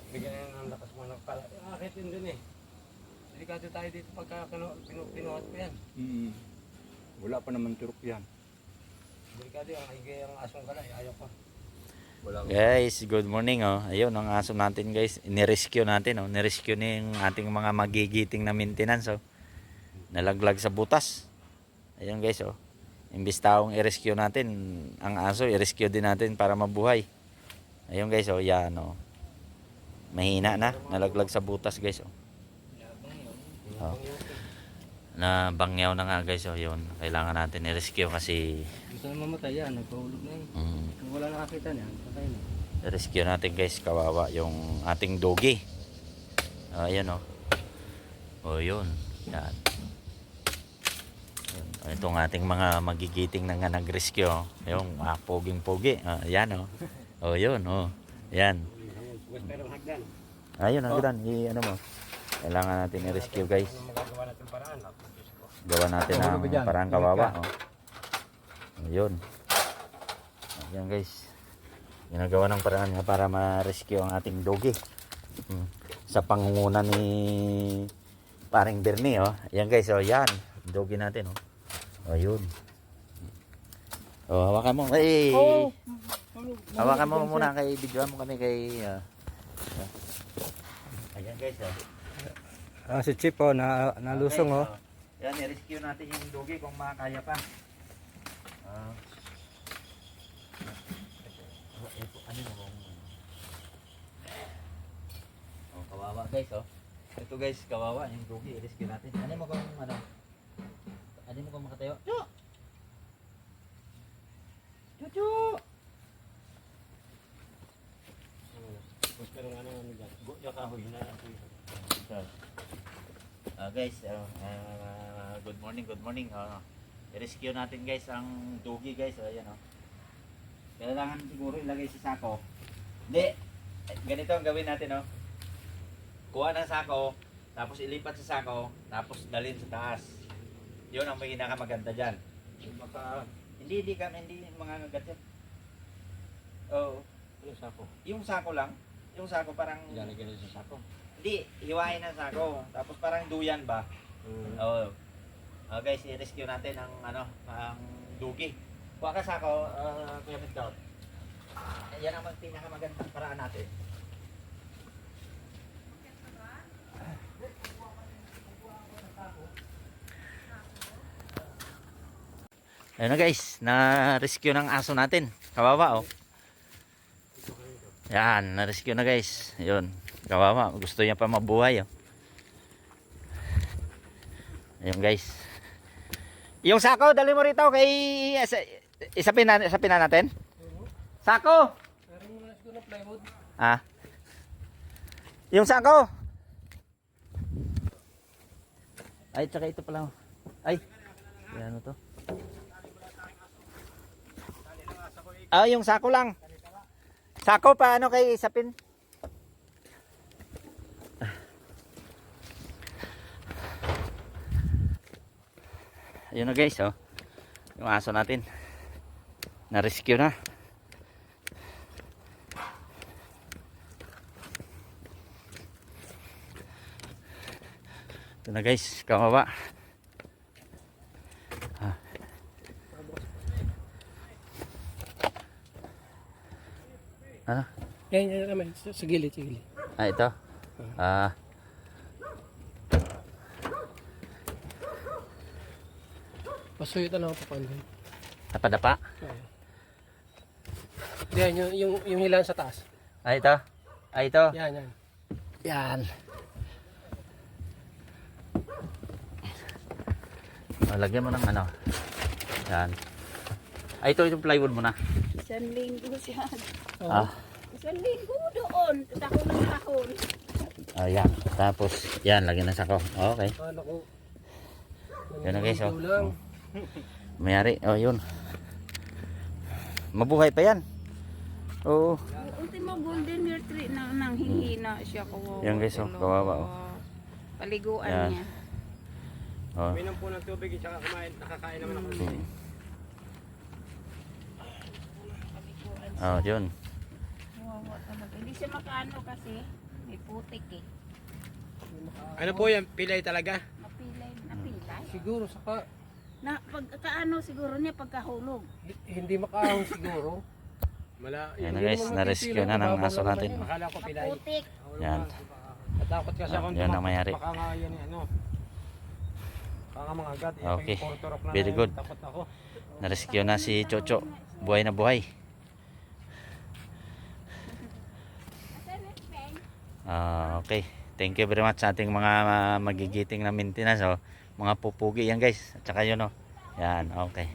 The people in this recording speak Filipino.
Bigyan na ng lakas mo ng pala. Akit yun dun eh. Delikado tayo dito pagka pinuhat ko yan. Wala pa naman turok yan. Delikado yung higay ang asong ka na. Ayaw ko. Wala. Guys, good morning oh. Ayun ang aso natin guys. Ni-rescue natin oh. Ni-rescue ni yung ating mga magigiting na maintenance oh. Nalaglag sa butas. Ayun guys oh. Imbis taong i-rescue natin, ang aso i-rescue din natin para mabuhay. Ayun guys oh, yan oh. Mahina na, nalaglag sa butas guys oh. Oh. Na bangyaw na nga guys oh, yun. Kailangan natin i-rescue kasi Gusto na mamatay yan. Nagpahulog na yun. Kung wala nakakita niya, patay na. rescue natin guys, kawawa yung ating doggy. Ayan oh. Oh yun. Yan. Itong ating mga magigiting na nga nag-rescue oh. Yung poging-pogi. Ayan oh. Oh yun oh. Yan. Pero hagdan. Ayun hagdan. Ano mo. Kailangan natin i-rescue guys. Magagawa natin paraan. Gawa natin ang parang kawawa oh. Ayun. Ayan guys. Ginagawa ng paraan nga para ma-rescue ang ating doggy. Sa pangunguna ni paring Bernie oh. Ayan guys oh, yan. Doggy natin oh. Ayun. Oh, hawakan mo. Hey. Hawakan mo muna kay videoan mo kami kay ayan guys oh. Si Chip oh, nalusong oh. Yan, i-rescue natin yung doggy kung makakaya pa. Ano mo kung oh, kawawa guys oh. Ito guys, kawawa yung doggy, i-rescue natin. Ano mo kung ano? Ano mo kung makatayo? Chu! Chuchu! Pero ano ano dyan? Yung kahoy na ako yun. Guys, good morning, good morning. I-rescue natin guys ang doggy guys. Ayan oh. Kailangan siguro ilagay sa sako. Hindi, ganito ang gawin natin oh. Kuha ng sako, tapos ilipat sa sako, tapos dalhin sa taas. Yun ang may pinakamaganda dyan. Baka Hindi mga ngagat yan. Oo. yung sako. Yung sako lang. Yung sako parang Ilalagay na sa sako. hindi, hiwain ang sako. Tapos parang duyan ba? Oo. Guys, i-rescue natin ang ang doggy. Kuha ka sako, Kuya Midcout. Yan ang pinakamagandang paraan natin. Ayun na guys, na-rescue ng aso natin. Kawawa oh. Yan, na-rescue na guys. Ayun, kawawa. Gusto niya pa mabuhay oh. Ayun guys. Yung sako, dali mo rito kay isapin na natin. Sako! Pero muna siguro ng plywood. Yung sako! Ay, tsaka ito pala. Ay, ano to? Yung sako lang. Sako pa, ano kay isapin? Ayun na guys, oh. Yung aso natin. Na-rescue na. Ito na guys, kawawa. Ano? Yan naman. Sa gilid, sa gilid. Ito. Pasuyo na ako papandan. Napadapa? Yan, yung hilan sa taas. Ito. Ito. Yan, yan. Yan. Lagyan mo ng ano. Yan. Ito yung plywood mo na. Isang linggo siya. Ah. Isang linggo doon. Tahon ng tahon. Ayan. Tapos, yan. Lagyan ng sako. Okay. Ano ko? Yan na guys, oh. Lang. Mayari. Oh, yun. Mabuhay pa yan. Oo. Ultimo golden retriever na nang hihina siya kawawa. Yan guys, oh. Kawawa, oh. Paliguan Yan. niya. Oh. Minom po ng tubig at saka kumain. Nakakain naman ako. Oh, yun. Kawawa talaga. Hindi siya makaano kasi. May putik eh. Ano po yan? Pilay talaga? Napilay. Siguro saka Na pagkaano siguro niya pagkahulog. hindi makaahon siguro. Mala, Ayan na guys, na-rescue na ng aso natin. Akala ko pilay. Putik. Yan. Natakot kasi ako. Yan ang mayari. Baka nga yan ano. Baka nga mga agad. Okay. Very good. Takot ako. Na-rescue na si Chocho. Buhay na buhay. Okay. Thank you very much sa ating mga magigiting na maintenance. Oh. Mga pupugi yan guys. At saka yun. Oh. Yan. Okay.